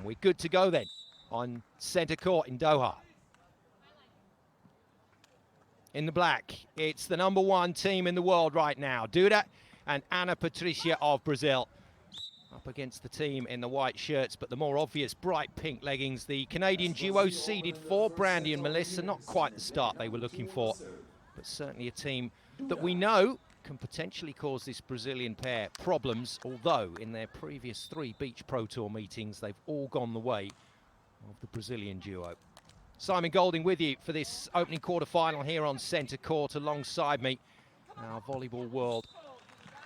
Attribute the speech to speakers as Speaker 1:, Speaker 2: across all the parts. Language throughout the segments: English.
Speaker 1: We're good to go then on centre court in Doha. In the black, it's the #1 team in the world right now, Duda and Ana Patrícia of Brazil. Up against the team in the white shirts, but the more obvious bright pink leggings. The Canadian duo seeded for Brandie and Melissa. Not quite the start they were looking for, but certainly a team that we know can potentially cause this Brazilian pair problems, although in their previous 3 Beach Pro Tour meetings, they've all gone the way of the Brazilian duo. Simon Golding with you for this opening quarter-final here on centre court. Alongside me, our volleyball world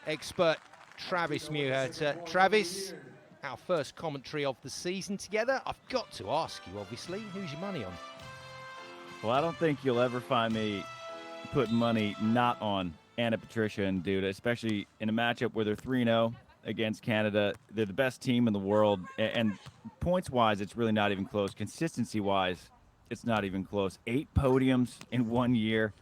Speaker 1: expert, Travis Muhert. Travis, our first commentary of the season together. I've got to ask you, obviously, who's your money on?
Speaker 2: Well, I don't think you'll ever find me put money not on Ana Patrícia and Duda, especially in a matchup where they're 3-0 against Canada. They're the best team in the world, and points-wise, it's really not even close. Consistency-wise, it's not even close. 8 podiums in 1 year,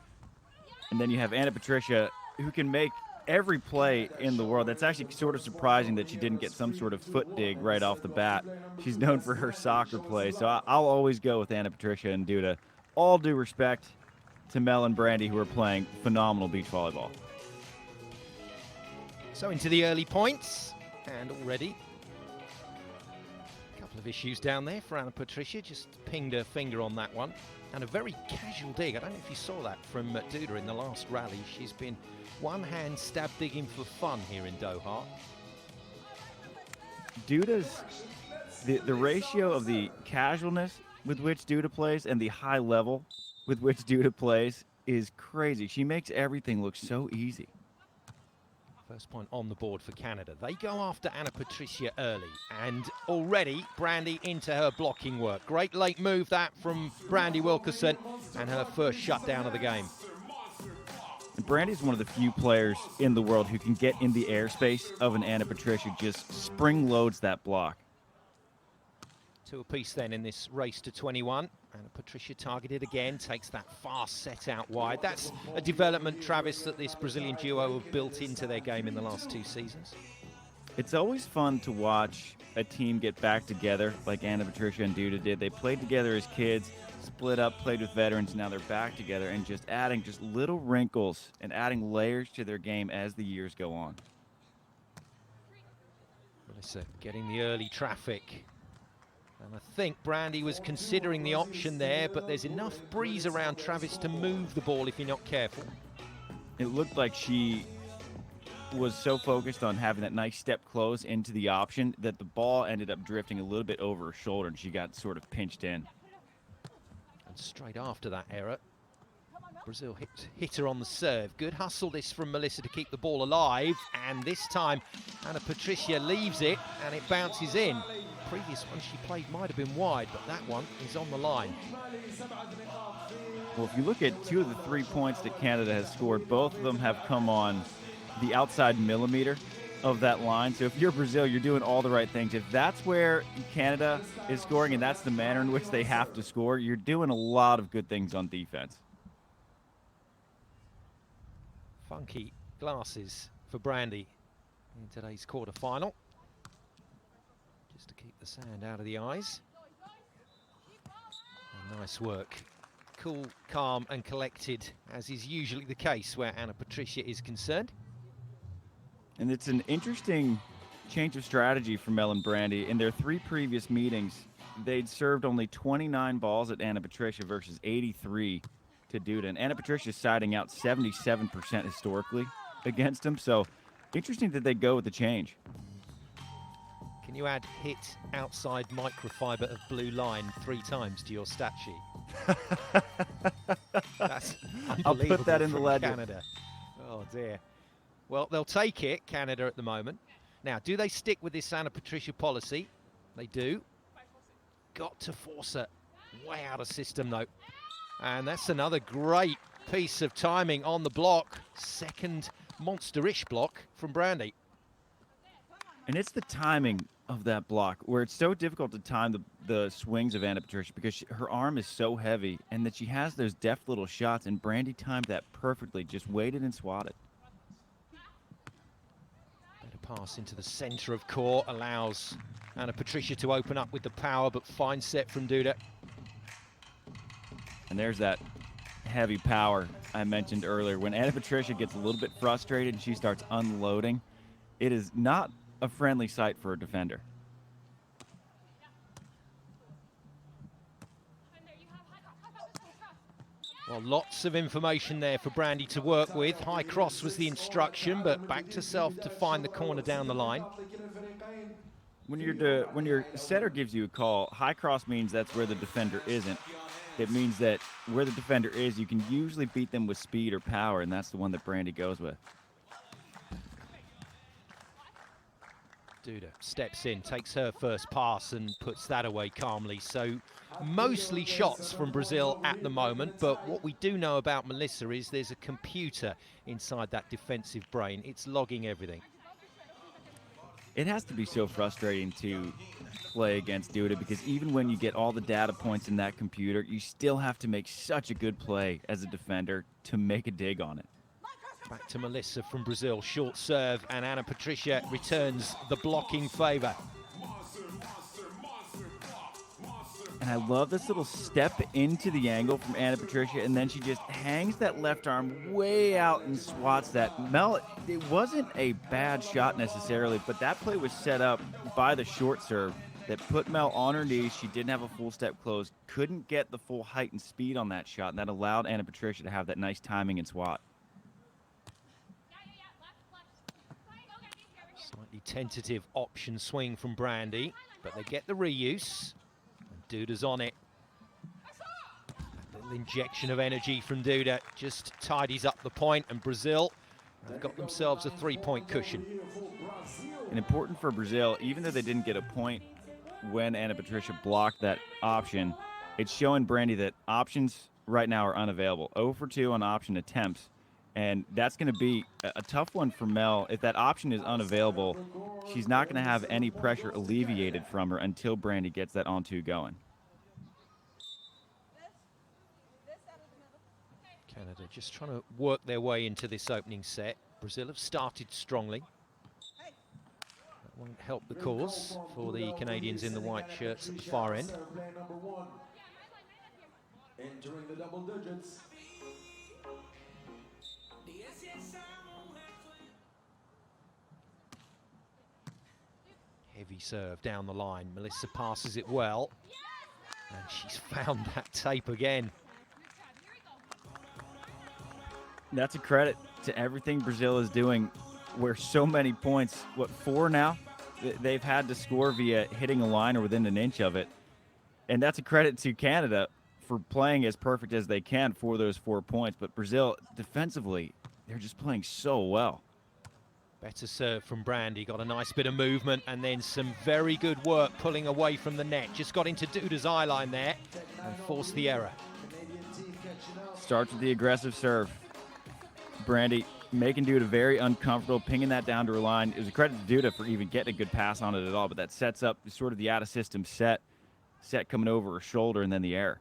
Speaker 2: and then you have Ana Patrícia, who can make every play in the world. That's actually sort of surprising that she didn't get some sort of foot dig right off the bat. She's known for her soccer play, so I'll always go with Ana Patrícia and Duda. All due respect to Mel and Brandie, who are playing phenomenal beach volleyball.
Speaker 1: So into the early points, and already a couple of issues down there for Ana Patrícia. Just pinged her finger on that one. And a very casual dig. I don't know if you saw that from Duda in the last rally. She's been one-hand stab digging for fun here in Doha.
Speaker 2: Duda's, the ratio of the casualness with which Duda plays and the high level with which Duda plays is crazy. She makes everything look so easy.
Speaker 1: First point on the board for Canada. They go after Ana Patrícia early, and already Brandie into her blocking work. Great late move that from Brandie Wilkerson, and her first shutdown of the game.
Speaker 2: Brandie's one of the few players in the world who can get in the airspace of an Ana Patrícia, just spring loads that block.
Speaker 1: 2 apiece then in this race to 21. Ana Patrícia targeted again, takes that fast set out wide. That's a development, Travis, that this Brazilian duo have built into their game in the last 2 seasons.
Speaker 2: It's always fun to watch a team get back together like Ana Patrícia and Duda did. They played together as kids, split up, played with veterans, now they're back together and just adding just little wrinkles and adding layers to their game as the years go on.
Speaker 1: Melissa getting the early traffic. And I think Brandie was considering the option there, but there's enough breeze around Travis to move the ball if you're not careful.
Speaker 2: It looked like she was so focused on having that nice step close into the option that the ball ended up drifting a little bit over her shoulder, and she got sort of pinched in.
Speaker 1: And straight after that error, Brazil hit her on the serve. Good hustle this from Melissa to keep the ball alive, and this time Ana Patrícia leaves it and it bounces in. Previous one she played might have been wide, but that one is on the line.
Speaker 2: Well, if you look at 2 of the 3 points that Canada has scored, both of them have come on the outside millimeter of that line. So if you're Brazil, you're doing all the right things. If that's where Canada is scoring and that's the manner in which they have to score, you're doing a lot of good things on defense.
Speaker 1: Funky glasses for Brandie in today's quarter-final. Just to keep the sand out of the eyes. And nice work. Cool, calm and collected, as is usually the case where Ana Patrícia is concerned.
Speaker 2: And it's an interesting change of strategy for Mel and Brandie. In their 3 previous meetings, they'd served only 29 balls at Ana Patrícia versus 83 to Duda. And Ana Patrícia siding out 77% historically against him. So interesting that they go with the change.
Speaker 1: Can you add hit outside microfiber of blue line 3 times to your stat sheet? That's
Speaker 2: I'll put that in the ledger.
Speaker 1: Canada. Oh dear. Well, they'll take it, Canada, at the moment. Now, do they stick with this Ana Patrícia policy? They do. Got to force her way out of system, though. And that's another great piece of timing on the block. Second monster-ish block from Brandie.
Speaker 2: And it's the timing of that block where it's so difficult to time the swings of Ana Patrícia because her arm is so heavy and that she has those deft little shots, and Brandie timed that perfectly, just waited and swatted.
Speaker 1: Pass into the centre of court allows Anna Patrícia to open up with the power, but fine set from Duda.
Speaker 2: And there's that heavy power I mentioned earlier. When Anna Patrícia gets a little bit frustrated and she starts unloading, it is not a friendly sight for a defender.
Speaker 1: Well, lots of information there for Brandie to work with. High cross was the instruction, but backed herself to find the corner down the line.
Speaker 2: When your setter gives you a call, high cross means that's where the defender isn't. It means that where the defender is, you can usually beat them with speed or power, and that's the one that Brandie goes with.
Speaker 1: Duda steps in, takes her first pass and puts that away calmly. So mostly shots from Brazil at the moment, but what we do know about Melissa is there's a computer inside that defensive brain. It's logging everything.
Speaker 2: It has to be so frustrating to play against Duda, because even when you get all the data points in that computer, you still have to make such a good play as a defender to make a dig on it.
Speaker 1: Back to Melissa from Brazil, short serve, and Anna Patrícia returns the blocking favor.
Speaker 2: And I love this little step into the angle from Anna Patrícia, and then she just hangs that left arm way out and swats that. Mel, it wasn't a bad shot necessarily, but that play was set up by the short serve that put Mel on her knees. She didn't have a full step closed, couldn't get the full height and speed on that shot, and that allowed Anna Patrícia to have that nice timing and swat.
Speaker 1: Slightly tentative option swing from Brandie, but they get the reuse. And Duda's on it. A little injection of energy from Duda just tidies up the point, and Brazil have got themselves a three-point cushion.
Speaker 2: And important for Brazil, even though they didn't get a point when Anna Patrícia blocked that option, it's showing Brandie that options right now are unavailable. 0 for 2 on option attempts. And that's going to be a tough one for Mel. If that option is unavailable, she's not going to have any pressure alleviated from her until Brandie gets that on-2 going.
Speaker 1: Canada just trying to work their way into this opening set. Brazil have started strongly. That won't help the cause for the Canadians in the white shirts at the far end.
Speaker 3: Entering the double digits.
Speaker 1: Heavy serve down the line. Melissa passes it well. And she's found that tape again.
Speaker 2: That's a credit to everything Brazil is doing, where so many points, what, 4 now? They've had to score via hitting a line or within an inch of it. And that's a credit to Canada for playing as perfect as they can for those 4 points. But Brazil, defensively, they're just playing so well.
Speaker 1: Better serve from Brandie, got a nice bit of movement and then some very good work pulling away from the net. Just got into Duda's eye line there and forced the error.
Speaker 2: Starts with the aggressive serve. Brandie making Duda very uncomfortable, pinging that down to her line. It was a credit to Duda for even getting a good pass on it at all, but that sets up sort of the out-of-system set coming over her shoulder and then the error.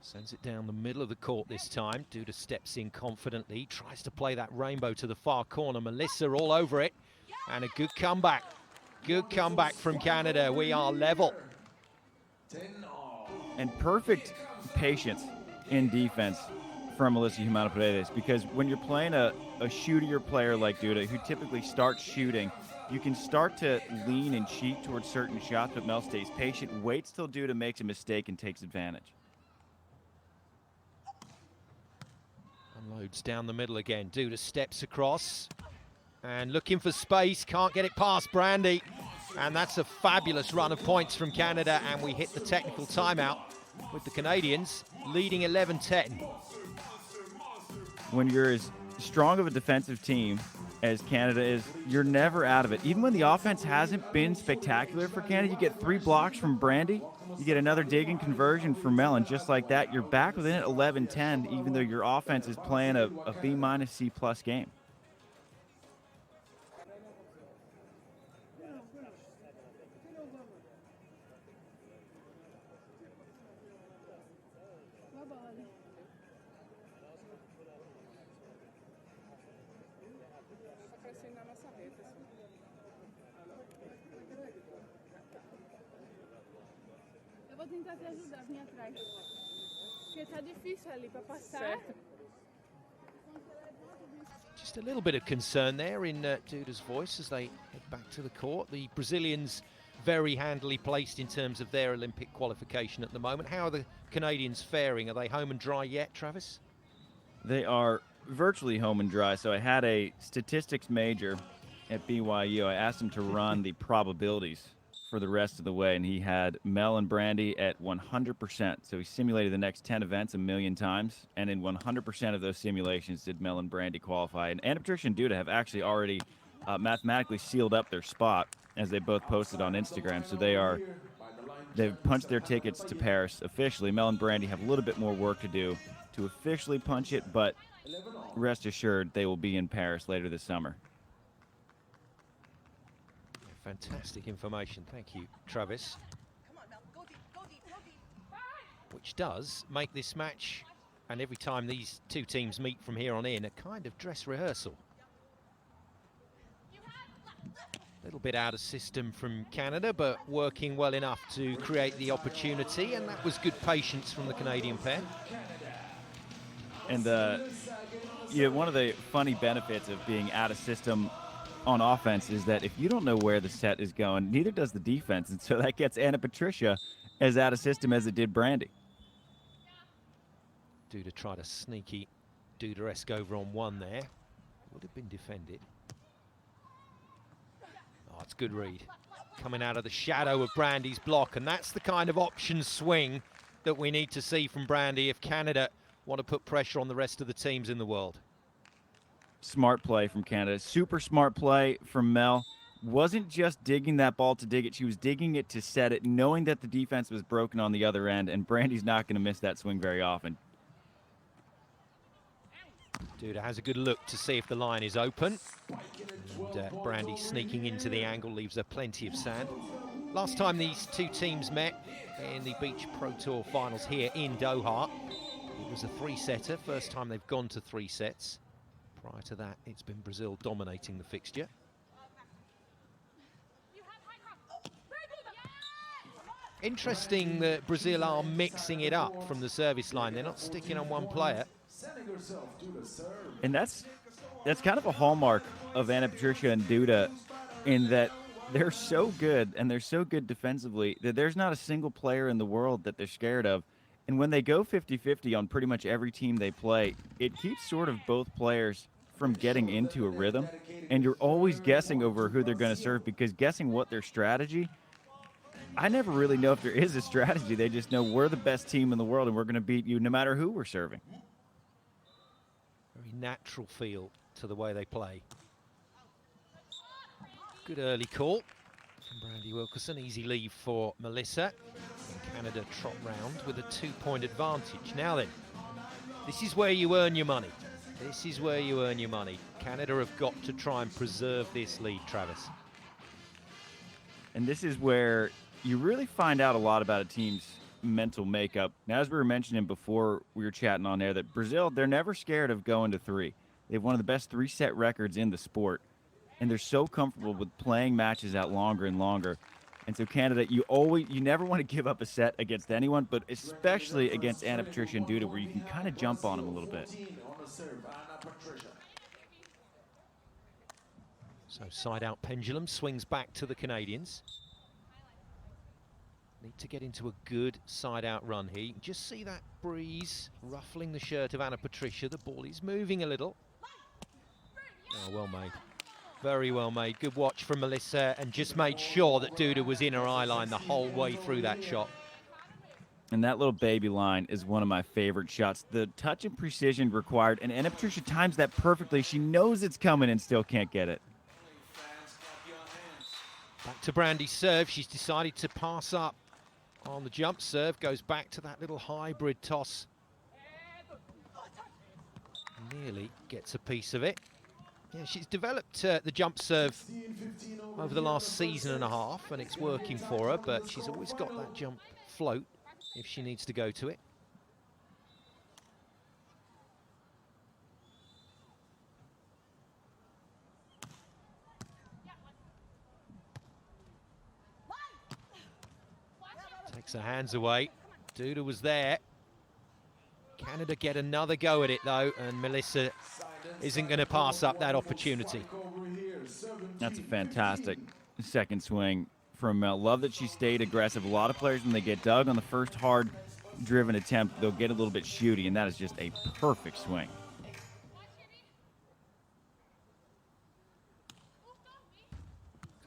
Speaker 1: Sends it down the middle of the court this time. Duda steps in confidently, tries to play that rainbow to the far corner. Melissa all over it, and a good comeback. Good comeback from Canada. We are level.
Speaker 2: And perfect patience in defense from Melissa Paredes, because when you're playing a shootier player like Duda, who typically starts shooting, you can start to lean and cheat towards certain shots, but Mel stays patient, waits till Duda makes a mistake and takes advantage.
Speaker 1: Unloads down the middle again. Duda steps across and looking for space. Can't get it past Brandie. And that's a fabulous run of points from Canada. And we hit the technical timeout with the Canadians leading 11-10.
Speaker 2: When you're as strong of a defensive team as Canada is, you're never out of it. Even when the offense hasn't been spectacular for Canada, you get 3 blocks from Brandie, you get another dig and conversion from Mel, and just like that, you're back within it 11-10, even though your offense is playing a B-, C+ game.
Speaker 4: vou tentar te ajudar, vim atrás. Porque tá difícil ali para passar.
Speaker 1: Just a little bit of concern there in Duda's voice as they head back to the court. The Brazilians very handily placed in terms of their Olympic qualification at the moment. How are the Canadians faring? Are they home and dry yet, Travis?
Speaker 2: They are virtually home and dry. So I had a statistics major at BYU. I asked him to run the probabilities for the rest of the way, and he had Mel and Brandie at 100%. So he simulated the next 10 events a million times, and in 100% of those simulations did Mel and Brandie qualify. And Patrícia and Duda have actually already mathematically sealed up their spot, as they both posted on Instagram. So they've punched their tickets to Paris officially. Mel and Brandie have a little bit more work to do to officially punch it, but rest assured they will be in Paris later this summer.
Speaker 1: Fantastic information. Thank you, Travis. Which does make this match, and every time these two teams meet from here on in, a kind of dress rehearsal. A little bit out of system from Canada, but working well enough to create the opportunity, and that was good patience from the Canadian pair.
Speaker 2: And one of the funny benefits of being out of system on offense is that if you don't know where the set is going, neither does the defense, and so that gets Patrícia as out of system as it did Brandie.
Speaker 1: Duda tried a sneaky Duda-esque over on one there. Would have been defended. Oh, it's good read. Coming out of the shadow of Brandie's block, and that's the kind of option swing that we need to see from Brandie if Canada want to put pressure on the rest of the teams in the world.
Speaker 2: Smart play from Canada. Super smart play from Mel. Wasn't just digging that ball to dig it. She was digging it to set it, knowing that the defense was broken on the other end, and Brandie's not going to miss that swing very often.
Speaker 1: Duda has a good look to see if the line is open. And Brandie sneaking into the angle leaves her plenty of sand. Last time these two teams met in the Beach Pro Tour finals here in Doha, it was a three-setter. First time they've gone to three sets. Prior to that, it's been Brazil dominating the fixture. Interesting that Brazil are mixing it up from the service line. They're not sticking on one player.
Speaker 2: And that's kind of a hallmark of Patrícia and Duda, in that they're so good and they're so good defensively that there's not a single player in the world that they're scared of. And when they go 50-50 on pretty much every team they play, it keeps sort of both players from getting into a rhythm. And you're always guessing over who they're going to serve, because guessing what their strategy, I never really know if there is a strategy. They just know we're the best team in the world and we're going to beat you no matter who we're serving.
Speaker 1: Very natural feel to the way they play. Good early call from Brandie Wilkerson. Easy leave for Melissa. And Canada trot round with a 2-point advantage. Now then, this is where you earn your money. This is where you earn your money. Canada have got to try and preserve this lead, Travis.
Speaker 2: And this is where you really find out a lot about a team's mental makeup. Now, as we were mentioning before we were chatting on there, that Brazil, they're never scared of going to three. They have one of the best three-set records in the sport, and they're so comfortable with playing matches out longer and longer. And so Canada, you never want to give up a set against anyone, but especially against Patrícia and Duda, where you can kind of jump on them a little bit.
Speaker 1: So side-out pendulum swings back to the Canadians. Need to get into a good side-out run here. You can just see that breeze ruffling the shirt of Patrícia. The ball is moving a little. Oh, well made. Very well made. Good watch from Melissa, and just made sure that Duda was in her eye line the whole way through that shot.
Speaker 2: And that little baby line is one of my favorite shots. The touch and precision required, and Patrícia times that perfectly. She knows it's coming and still can't get it.
Speaker 1: Back to Brandie's serve. She's decided to pass up on the jump serve. Goes back to that little hybrid toss. Nearly gets a piece of it. Yeah, she's developed the jump serve over the last season and a half, and it's working for her, but she's always got that jump float if she needs to go to it. Takes Takes her hands away. Duda was there. Canada get another go at it though, and Melissa isn't going to pass up that opportunity.
Speaker 2: That's a fantastic second swing from Mel. Love that she stayed aggressive. A lot of players, when they get dug on the first hard-driven attempt, they'll get a little bit shooty, and that is just a perfect swing.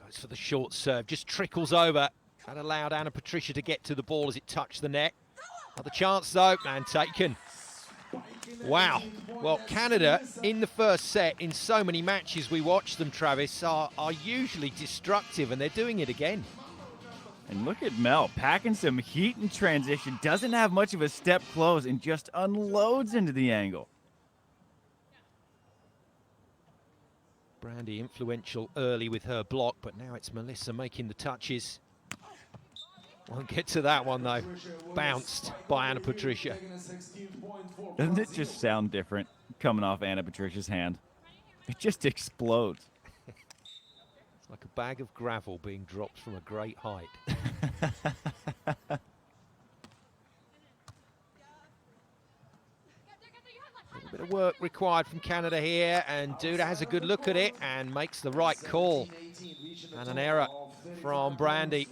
Speaker 1: Goes for the short serve, just trickles over. That allowed Anna Patrícia to get to the ball as it touched the net. Another chance though, and taken. Wow. Well, Canada in the first set, in so many matches we watch them, Travis, are usually destructive, and they're doing it again.
Speaker 2: And look at Mel packing some heat in transition. Doesn't have much of a step close and just unloads into the angle.
Speaker 1: Brandie influential early with her block, but now it's Melissa making the touches. Won't get to that one though. Bounced by Anna Patrícia.
Speaker 2: Doesn't it just sound different coming off Anna Patricia's hand? It just explodes.
Speaker 1: It's like a bag of gravel being dropped from a great height. A little bit of work required from Canada here, and Duda has a good look at it and makes the right call. And an error from Brandie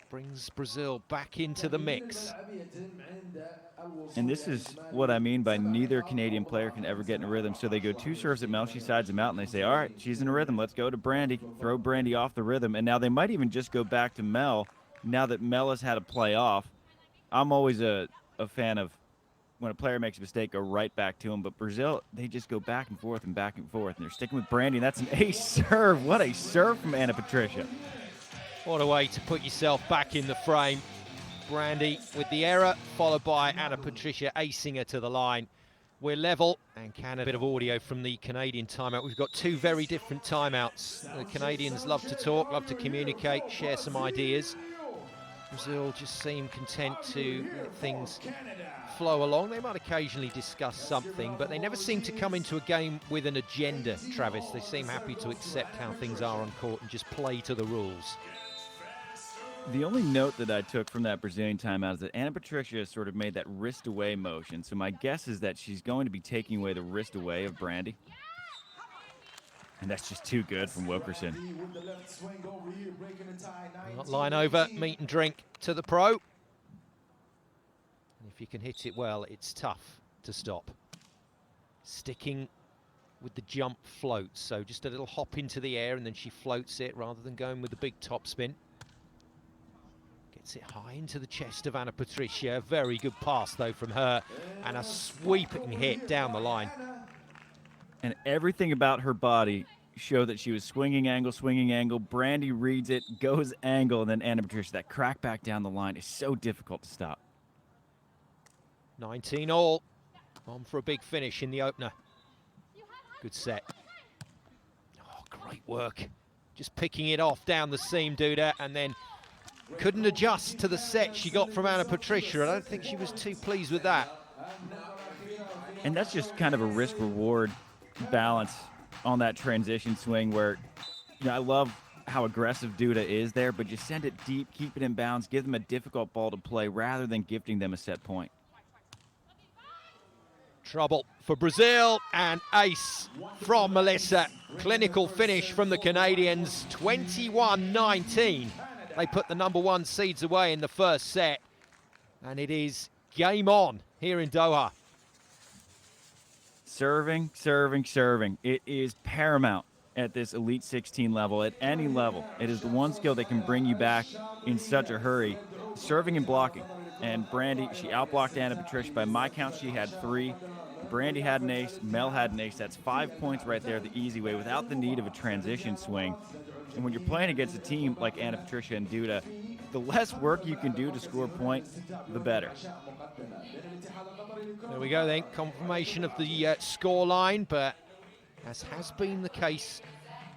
Speaker 1: brings Brazil back into the mix.
Speaker 2: And this is what I mean by neither Canadian player can ever get in a rhythm. So they go two serves at Mel, she sides them out, and they say, all right, she's in a rhythm, let's go to Brandie, throw Brandie off the rhythm. And now they might even just go back to Mel now that Mel has had a play off. I'm always a fan of when a player makes a mistake, go right back to him. But Brazil, they just go back and forth and back and forth. And they're sticking with Brandie, and that's an ace serve. What a serve from Anna Patrícia.
Speaker 1: What a way to put yourself back in the frame. Brandie with the error, followed by Anna Patrícia acing her to the line. We're level, and Canada, a bit of audio from the Canadian timeout. We've got two very different timeouts. The Canadians love to talk, love to communicate, share some ideas. Brazil just seem content to let things flow along. They might occasionally discuss something, but they never seem to come into a game with an agenda, Travis. They seem happy to accept how things are on court and just play to the rules.
Speaker 2: The only note that I took from that Brazilian timeout is that Anna Patrícia sort of made that wrist away motion. So my guess is that she's going to be taking away the wrist away of Brandie. And that's just too good from Wilkerson.
Speaker 1: Line over, meet and drink to the pro. And if you can hit it well, it's tough to stop. Sticking with the jump float. So just a little hop into the air and then she floats it rather than going with the big top spin. Gets it high into the chest of Anna Patrícia. Very good pass though from her, and a sweeping hit down the line.
Speaker 2: And everything about her body showed that she was swinging angle, swinging angle. Brandie reads it, goes angle, and then Anna Patrícia, that crack back down the line is so difficult to stop.
Speaker 1: 19 all. On for a big finish in the opener. Good set. Oh, great work. Just picking it off down the seam, Duda, and then couldn't adjust to the set she got from Anna Patrícia. I don't think she was too pleased with that.
Speaker 2: And that's just kind of a risk-reward balance on that transition swing where, you know, I love how aggressive Duda is there, but just send it deep, keep it in bounds, give them a difficult ball to play rather than gifting them a set point.
Speaker 1: Trouble for Brazil, and ace from Melissa. Clinical finish from the Canadians, 21-19. They put the #1 seeds away in the first set, and it is game on here in Doha.
Speaker 2: Serving, serving, serving. It is paramount at this Elite 16 level, at any level. It is the one skill that can bring you back in such a hurry. Serving and blocking. And Brandie, she outblocked Anna Patrícia. By my count, she had 3. Brandie had an ace. Mel had an ace. That's 5 points right there the easy way without the need of a transition swing. And when you're playing against a team like Anna Patrícia and Duda, the less work you can do to score a point, the better.
Speaker 1: There we go then, confirmation of the score line, but as has been the case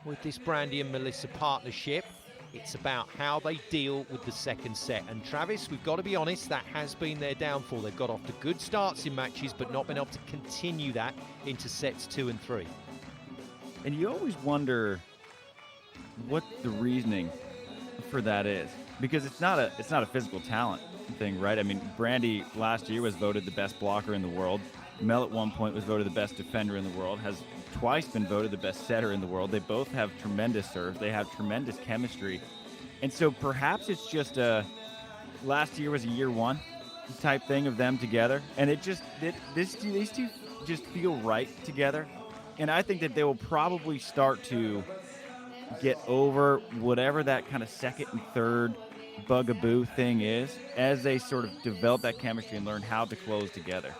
Speaker 1: with this Brandie and Melissa partnership, it's about how they deal with the second set. And Travis, we've got to be honest, that has been their downfall. They've got off to good starts in matches, but not been able to continue that into sets 2 and 3.
Speaker 2: And you always wonder what the reasoning for that is, because it's not a physical talent thing, right? I mean, Brandie last year was voted the best blocker in the world. Mel at one point was voted the best defender in the world, has twice been voted the best setter in the world. They both have tremendous serves. They have tremendous chemistry. And so perhaps it's just last year was a year one type thing of them together. And these two just feel right together. And I think that they will probably start to get over whatever that kind of second and third bugaboo thing is as they sort of develop that chemistry and learn how to close together.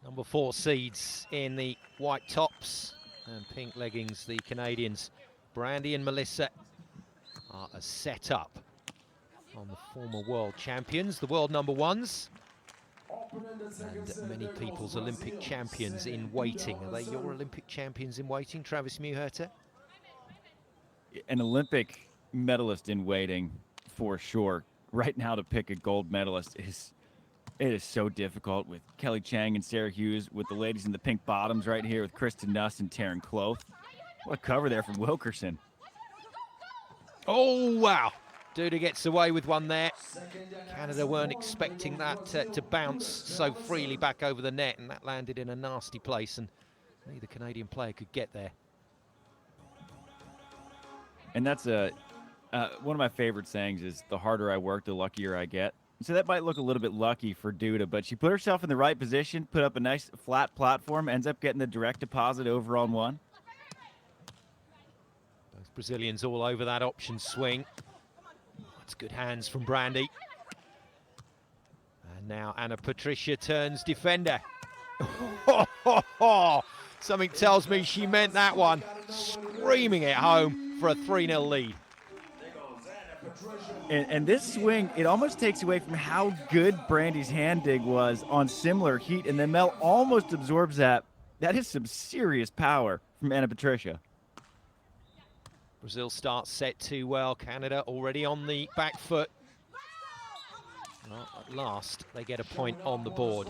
Speaker 1: Number 4 seeds in the white tops and pink leggings, the Canadians. Brandie and Melissa are a set up on the former world champions, the world number 1s, and many people's Olympic champions in waiting. Are they your Olympic champions in waiting, Travis Muhurter?
Speaker 2: An Olympic medalist in waiting, for sure. Right now, to pick a gold medalist is so difficult, with Kelly Chang and Sarah Hughes, with the ladies in the pink bottoms right here with Kristen Nuss and Taryn Cloth. What a cover there from Wilkerson.
Speaker 1: Oh, wow. Duda gets away with one there. Canada weren't expecting that to bounce so freely back over the net, and that landed in a nasty place, and neither Canadian player could get there.
Speaker 2: And that's one of my favorite sayings is, the harder I work, the luckier I get. So that might look a little bit lucky for Duda, but she put herself in the right position, put up a nice flat platform, ends up getting the direct deposit over on one.
Speaker 1: Both Brazilians all over that option swing. That's good hands from Brandie. And now Ana Patrícia turns defender. Something tells me she meant that one. Screaming it home for a 3-0 lead.
Speaker 2: And this swing, it almost takes away from how good Brandie's hand dig was on similar heat, and then Mel almost absorbs that. That is some serious power from Ana Patrícia.
Speaker 1: Brazil starts set 2 well. Canada already on the back foot. Well, at last, they get a point on the board.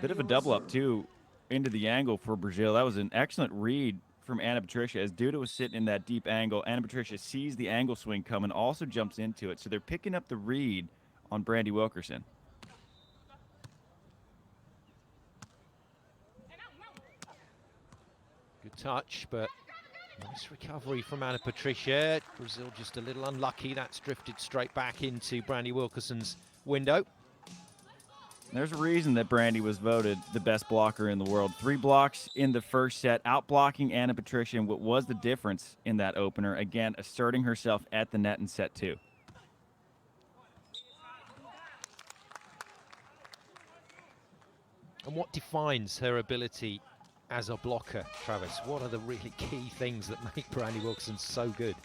Speaker 2: Bit of a double up, too, into the angle for Brazil. That was an excellent read from Ana Patrícia. As Duda was sitting in that deep angle, Ana Patrícia sees the angle swing coming, also jumps into it. So they're picking up the read on Brandie Wilkerson.
Speaker 1: Good touch, but nice recovery from Ana Patrícia. Brazil just a little unlucky. That's drifted straight back into Brandie Wilkerson's window.
Speaker 2: There's a reason that Brandie was voted the best blocker in the world. 3 blocks in the first set, out-blocking Ana Patrícia. And what was the difference in that opener? Again, asserting herself at the net in set 2.
Speaker 1: And what defines her ability as a blocker, Travis? What are the really key things that make Brandie Wilkerson so good?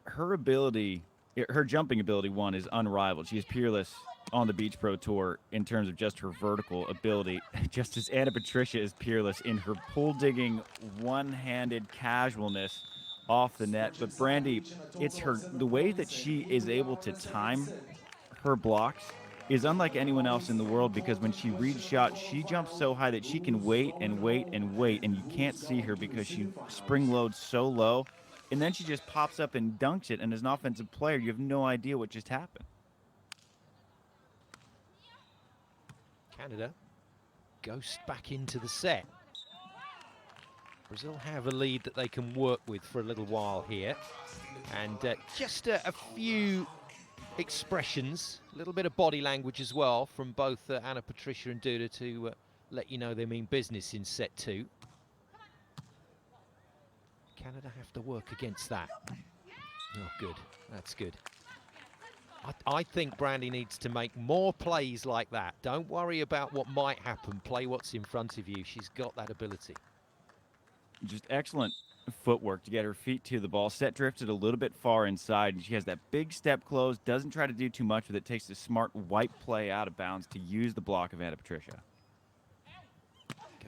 Speaker 2: Her ability, her jumping ability, one, is unrivaled. She is peerless on the Beach Pro Tour in terms of just her vertical ability, just as Ana Patrícia is peerless in her pull digging, one-handed casualness off the net. But Brandie, it's the way that she is able to time her blocks is unlike anyone else in the world, because when she reads shots, she jumps so high that she can wait and wait and wait, and you can't see her because she spring loads so low, and then she just pops up and dunks it, and as an offensive player, you have no idea what just happened.
Speaker 1: Canada ghost back into the set. Brazil have a lead that they can work with for a little while here, and just a few expressions, a little bit of body language as well from both Ana Patrícia and Duda to let you know they mean business in set 2. Canada have to work against that. Oh, good. That's good. I think Brandie needs to make more plays like that. Don't worry about what might happen. Play what's in front of you. She's got that ability.
Speaker 2: Just excellent footwork to get her feet to the ball. Set drifted a little bit far inside, and she has that big step close, doesn't try to do too much with it, takes a smart wipe play out of bounds to use the block of Ana Patrícia.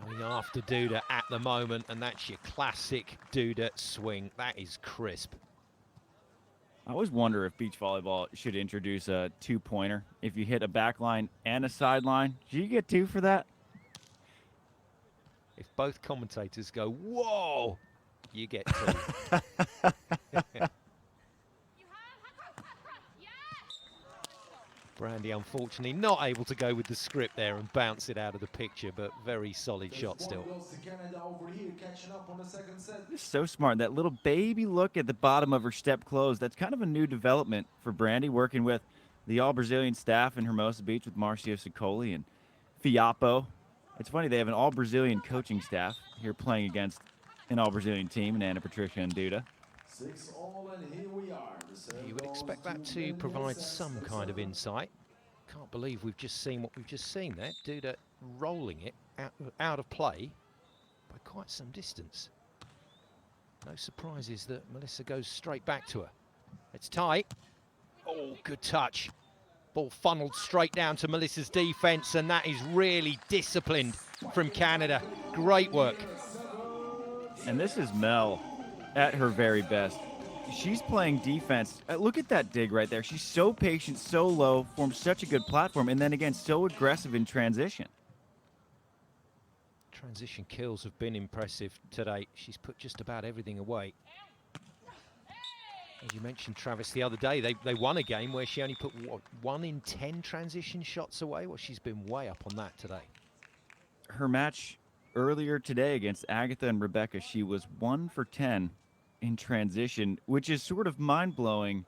Speaker 1: Going after Duda at the moment, and that's your classic Duda swing. That is crisp.
Speaker 2: I always wonder if beach volleyball should introduce a 2-pointer. If you hit a back line and a sideline, do you get 2 for that?
Speaker 1: If both commentators go, whoa, you get two. Brandie, unfortunately, not able to go with the script there and bounce it out of the picture, but very solid shot still.
Speaker 2: It's so smart. That little baby look at the bottom of her step close, that's kind of a new development for Brandie, working with the all-Brazilian staff in Hermosa Beach with Marcio Sicoli and Fiapo. It's funny, they have an all-Brazilian coaching staff here playing against an all-Brazilian team in Ana Patricia and Duda.
Speaker 3: 6-all, and here we are.
Speaker 1: You would expect that to provide some kind of insight. Can't believe we've just seen what we've just seen there. Duda rolling it out of play by quite some distance. No surprises that Melissa goes straight back to her. It's tight. Oh, good touch. Ball funneled straight down to Melissa's defense, and that is really disciplined from Canada. Great work.
Speaker 2: And this is Mel at her very best. She's playing defense. Look at that dig right there. She's so patient, so low, forms such a good platform, and then again, so aggressive in transition.
Speaker 1: Transition kills have been impressive today. She's put just about everything away. As you mentioned, Travis, the other day, they won a game where she only put, what, 1 in 10 transition shots away? Well, she's been way up on that today.
Speaker 2: Her match earlier today against Agatha and Rebecca, she was 1 for 10 in transition, which is sort of mind-blowing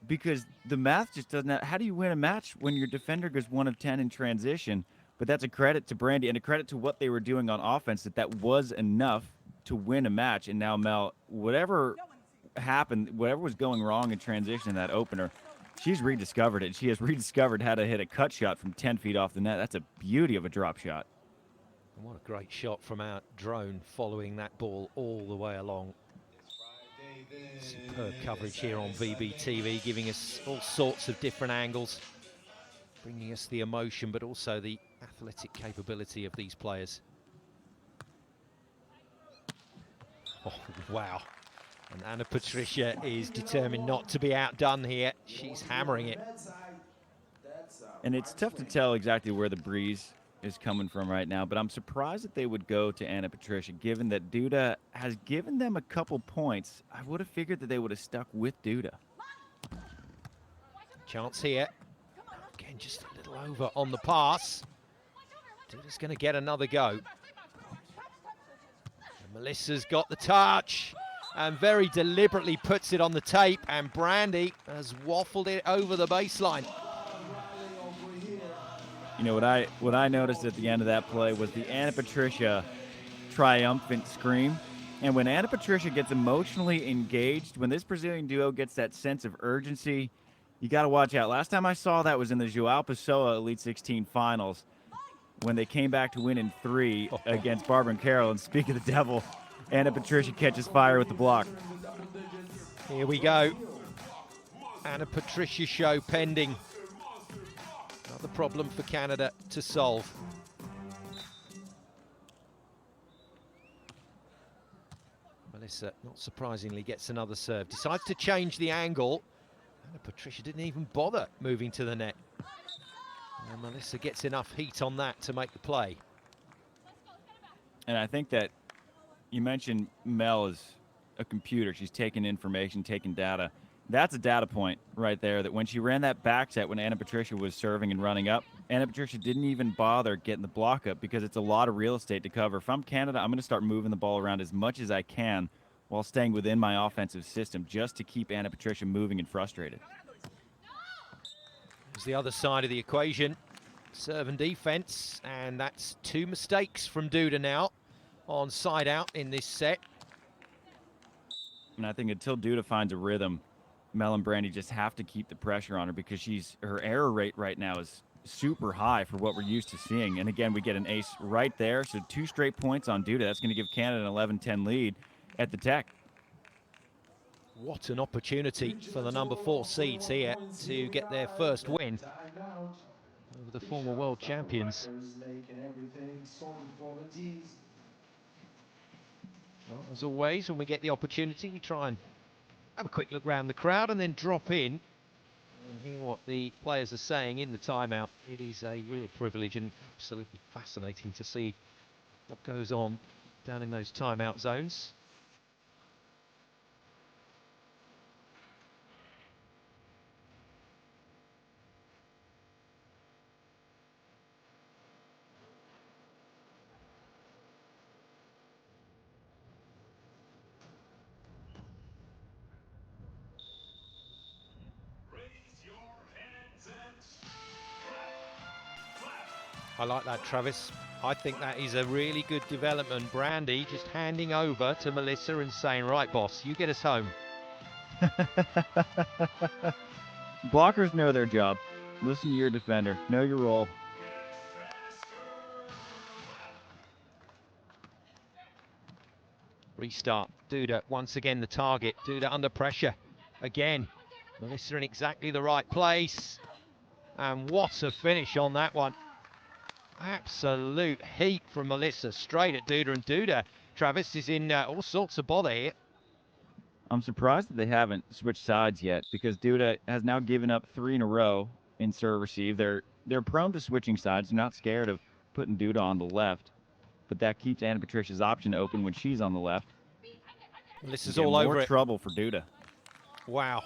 Speaker 2: because the math just doesn't how do you win a match when your defender goes 1 of 10 in transition? But that's a credit to Brandie and a credit to what they were doing on offense, that was enough to win a match. And now Mel, whatever happened, whatever was going wrong in transition in that opener, she's rediscovered it. She has rediscovered how to hit a cut shot from 10 feet off the net. That's a beauty of a drop shot.
Speaker 1: And what a great shot from our drone following that ball all the way along. Superb coverage here on VBTV, giving us all sorts of different angles, bringing us the emotion, but also the athletic capability of these players. Oh, wow. And Ana Patricia is determined not to be outdone here. She's hammering it.
Speaker 2: And it's tough to tell exactly where the breeze is coming from right now, but I'm surprised that they would go to Ana Patricia, given that Duda has given them a couple points. I would have figured that they would have stuck with Duda.
Speaker 1: Chance here. Again, just a little over on the pass. Duda's going to get another go. And Melissa's got the touch and very deliberately puts it on the tape, and Brandie has waffled it over the baseline.
Speaker 2: You know, what I noticed at the end of that play was the Ana Patricia triumphant scream. And when Ana Patricia gets emotionally engaged, when this Brazilian duo gets that sense of urgency, you got to watch out. Last time I saw that was in the João Pessoa Elite 16 finals when they came back to win in 3 against Barbara and Carol. And speak of the devil, Ana Patricia catches fire with the block.
Speaker 1: Here we go. Ana Patricia show pending. Another problem for Canada to solve. Melissa, not surprisingly, gets another serve. Decides to change the angle. Ana Patricia didn't even bother moving to the net. And Melissa gets enough heat on that to make the play.
Speaker 2: And I think that you mentioned Mel is a computer. She's taking information, taking data. That's a data point right there, that when she ran that back set when Ana Patricia was serving and running up, Ana Patricia didn't even bother getting the block up because it's a lot of real estate to cover. If I'm Canada, I'm going to start moving the ball around as much as I can while staying within my offensive system just to keep Ana Patricia moving and frustrated.
Speaker 1: There's the other side of the equation. Serve and defense, and that's 2 mistakes from Duda now on side out in this set.
Speaker 2: And I think until Duda finds a rhythm, Mel and Brandie just have to keep the pressure on her because her error rate right now is super high for what we're used to seeing. And again, we get an ace right there. So 2 straight points on Duda. That's going to give Canada an 11-10 lead at the Tech.
Speaker 1: What an opportunity for the number 4 seeds here to get their first win over the former world champions. Well, as always, when we get the opportunity, we try and have a quick look around the crowd and then drop in and hear what the players are saying in the timeout. It is a real privilege and absolutely fascinating to see what goes on down in those timeout zones. I like that, Travis. I think that is a really good development. Brandie just handing over to Melissa and saying, right, boss, you get us home.
Speaker 2: Blockers know their job. Listen to your defender. Know your role.
Speaker 1: Restart. Duda once again the target. Duda under pressure. Again. Melissa in exactly the right place. And what a finish on that one. Absolute heat from Melissa straight at Duda. And Duda, Travis, is in all sorts of bother here.
Speaker 2: I'm surprised that they haven't switched sides yet because Duda has now given up 3 in a row in serve receive. They're prone to switching sides. They're not scared of putting Duda on the left, but that keeps Anna Patricia's option open when she's on the left.
Speaker 1: Melissa's all over
Speaker 2: more
Speaker 1: it.
Speaker 2: trouble for Duda.
Speaker 1: Wow,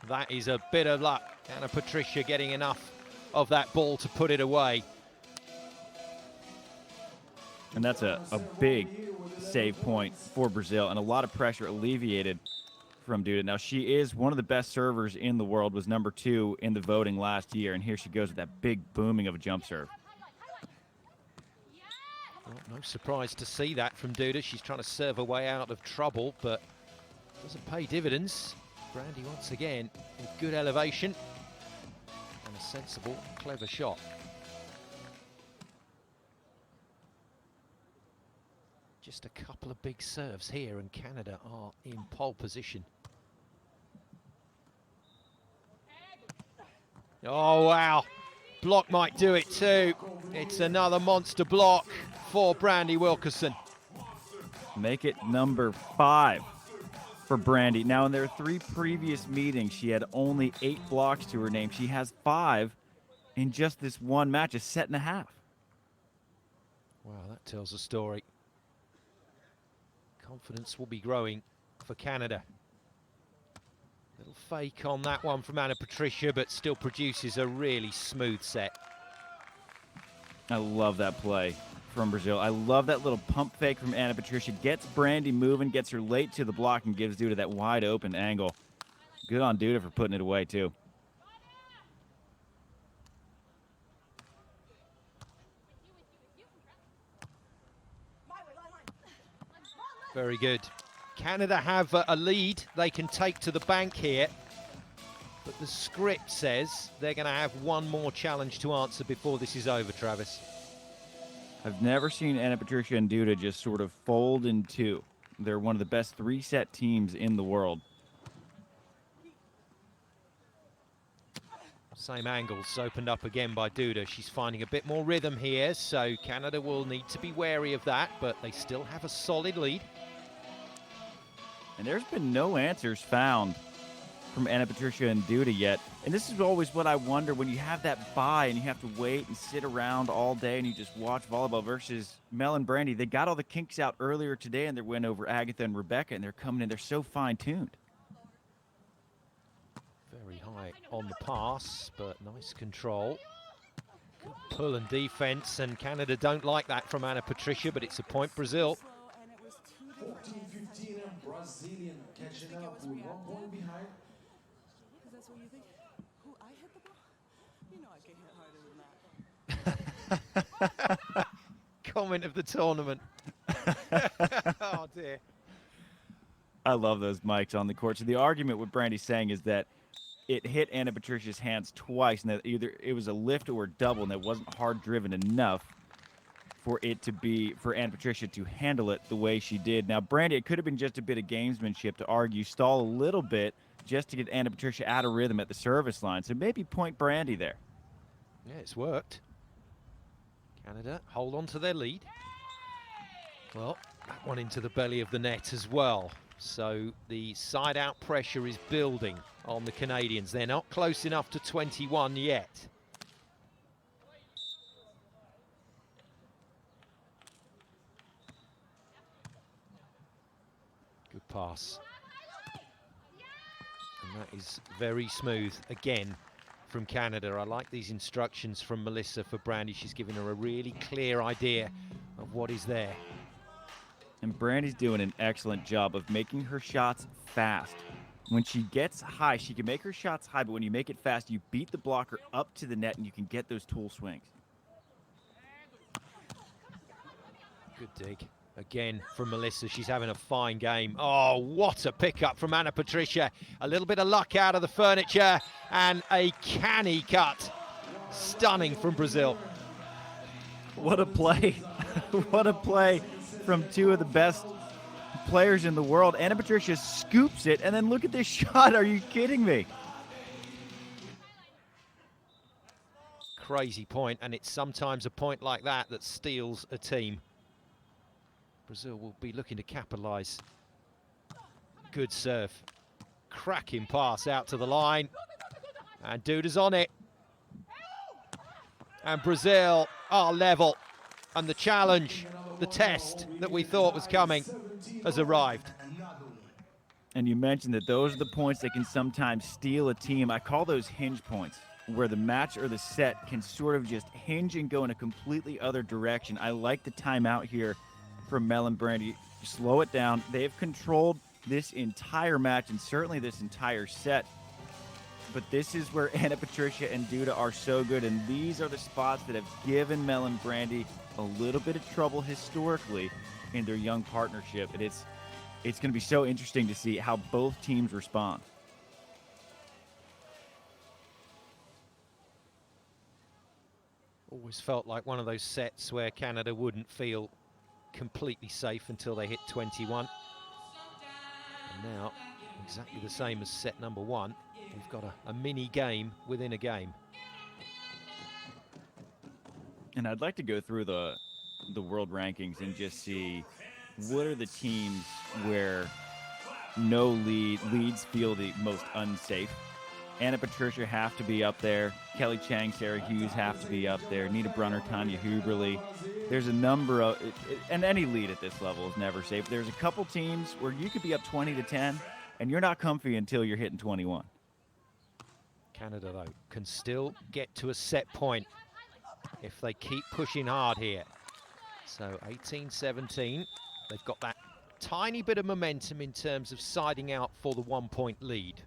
Speaker 1: that is a bit of luck. Anna Patricia getting enough of that ball to put it away.
Speaker 2: And that's a big save point for Brazil and a lot of pressure alleviated from Duda. Now, she is one of the best servers in the world, was number 2 in the voting last year, and here she goes with that big booming of a jump serve.
Speaker 1: Well, no surprise to see that from Duda. She's trying to serve her way out of trouble, but doesn't pay dividends. Brandie once again in good elevation and a sensible, clever shot. Just a couple of big serves here, and Canada are in pole position. Oh, wow. Block might do it too. It's another monster block for Brandie Wilkerson.
Speaker 2: Make it number 5 for Brandie. Now, in their 3 previous meetings, she had only 8 blocks to her name. She has 5 in just this one match, a set and a half.
Speaker 1: Wow, that tells a story. Confidence will be growing for Canada. Little fake on that one from Anna Patricia, but still produces a really smooth set.
Speaker 2: I love that play from Brazil. I love that little pump fake from Anna Patricia. Gets Brandie moving, gets her late to the block, and gives Duda that wide open angle. Good on Duda for putting it away, too.
Speaker 1: Very good. Canada have a lead they can take to the bank here, but the script says they're going to have one more challenge to answer before this is over, Travis.
Speaker 2: I've never seen Anna Patricia and Duda just sort of fold in 2. They're one of the best 3-set teams in the world.
Speaker 1: Same angles opened up again by Duda. She's finding a bit more rhythm here, so Canada will need to be wary of that, but they still have a solid lead.
Speaker 2: And there's been no answers found from Anna Patricia and Duda yet. And this is always what I wonder when you have that bye and you have to wait and sit around all day and you just watch volleyball versus Mel and Brandie. They got all the kinks out earlier today in their win over Agatha and Rebecca, and they're coming in. They're so fine-tuned.
Speaker 1: Very high on the pass, but nice control. Good pull and defense, and Canada don't like that from Anna Patricia, but it's a point Brazil.
Speaker 3: 14-15 and Brazilian catching up with 1 point behind.
Speaker 5: That's what you think? Who, I hit the ball? You know I can hit harder than that.
Speaker 1: Comment of the tournament. Oh dear.
Speaker 2: I love those mics on the court. So the argument what Brandie's saying is that it hit Anna Patricia's hands twice, and that either it was a lift or a double, and that wasn't hard driven enough for it to be, for Anna Patricia to handle it the way she did. Now, Brandie, it could have been just a bit of gamesmanship to argue, stall a little bit just to get Anna Patricia out of rhythm at the service line. So maybe point Brandie there.
Speaker 1: Yeah, it's worked. Canada hold on to their lead. Well, that one into the belly of the net as well. So the side-out pressure is building on the Canadians. They're not close enough to 21 yet. pass. And that is very smooth again from Canada. I like these instructions from Melissa for Brandie. She's giving her a really clear idea of what is there.
Speaker 2: And Brandie's doing an excellent job of making her shots fast. When she gets high, she can make her shots high, but when you make it fast, you beat the blocker up to the net and you can get those tool swings.
Speaker 1: Good dig. Again from Melissa, she's having a fine game. Oh, what a pickup from Ana Patrícia. A little bit of luck out of the furniture and a canny cut. Stunning from Brazil.
Speaker 2: What a play. What a play from two of the best players in the world. Ana Patrícia scoops it, and then look at this shot. Are you kidding me?
Speaker 1: Crazy point, and it's sometimes a point like that that steals a team. Brazil will be looking to capitalise. Good serve. Cracking pass out to the line. And Duda's on it. And Brazil are level. And the challenge, the test that we thought was coming has arrived.
Speaker 2: And you mentioned that those are the points that can sometimes steal a team. I call those hinge points, where the match or the set can sort of just hinge and go in a completely other direction. I like the timeout here from Mel and Brandie. Slow it down. They have controlled this entire match and certainly this entire set. But this is where Ana Patrícia and Duda are so good, and these are the spots that have given Mel and Brandie a little bit of trouble historically in their young partnership. And it's going to be so interesting to see how both teams respond.
Speaker 1: Always felt like one of those sets where Canada wouldn't feel completely safe until they hit 21. And now, exactly the same as set number one, we've got a mini game within a game.
Speaker 2: And I'd like to go through the world rankings and just see what are the teams where no leads feel the most unsafe. Ana Patrícia have to be up there. Kelly Chang, Sarah Hughes have to be up there. Nita Brunner, Tanya Huberly. There's a number of, and any lead at this level is never safe. There's a couple teams where you could be up 20-10, and you're not comfy until you're hitting 21.
Speaker 1: Canada, though, can still get to a set point if they keep pushing hard here. So 18-17, they've got that tiny bit of momentum in terms of siding out for the 1 point lead,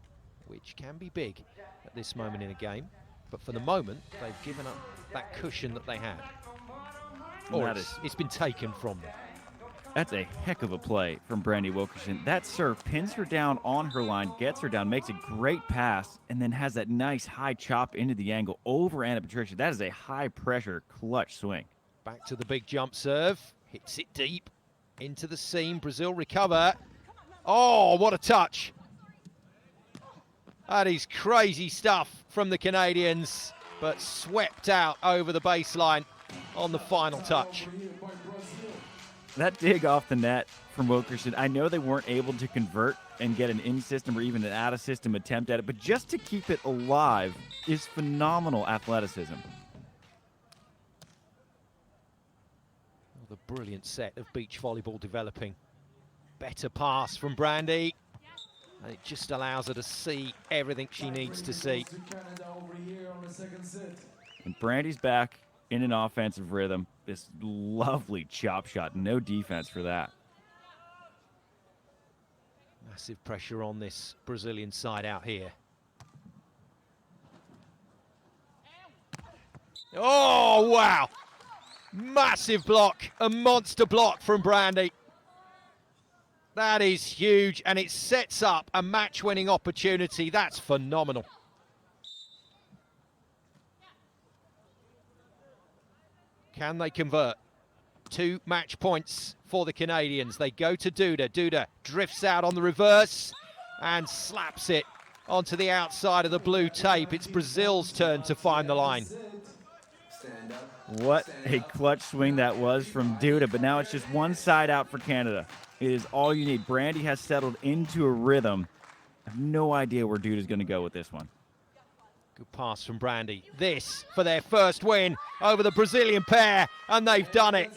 Speaker 1: which can be big at this moment in a game. But for the moment, they've given up that cushion that they had. Or it's been taken from them.
Speaker 2: That's a heck of a play from Brandie Wilkerson. That serve pins her down on her line, gets her down, makes a great pass, and then has that nice high chop into the angle over Ana Patrícia. That is a high-pressure clutch swing.
Speaker 1: Back to the big jump serve. Hits it deep into the seam. Brazil recover. Oh, what a touch. That is crazy stuff from the Canadians, but swept out over the baseline on the final touch.
Speaker 2: That dig off the net from Wilkerson, I know they weren't able to convert and get an in-system or even an out-of-system attempt at it, but just to keep it alive is phenomenal athleticism.
Speaker 1: Oh, the brilliant set of beach volleyball developing. Better pass from Brandie. And it just allows her to see everything she needs to see.
Speaker 2: And Brandie's back in an offensive rhythm. This lovely chop shot. No defense for that.
Speaker 1: Massive pressure on this Brazilian side out here. Oh, wow. Massive block. A monster block from Brandie. That is huge, and it sets up a match-winning opportunity. That's phenomenal. Can they convert? 2 match points for the Canadians. They go to Duda. Duda drifts out on the reverse and slaps it onto the outside of the blue tape. It's Brazil's turn to find the line.
Speaker 2: What a clutch swing that was from Duda, but now it's just one side out for Canada. It is all you need. Brandie has settled into a rhythm. I have no idea where Duda's going to go with this one.
Speaker 1: Good pass from Brandie. This for their first win over the Brazilian pair, and they've done it.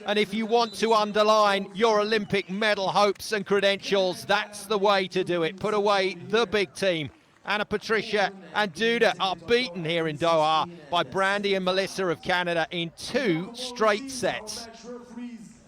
Speaker 1: And if you want to underline your Olympic medal hopes and credentials, that's the way to do it. Put away the big team. Anna Patrícia and Duda are beaten here in Doha by Brandie and Melissa of Canada in 2 straight sets.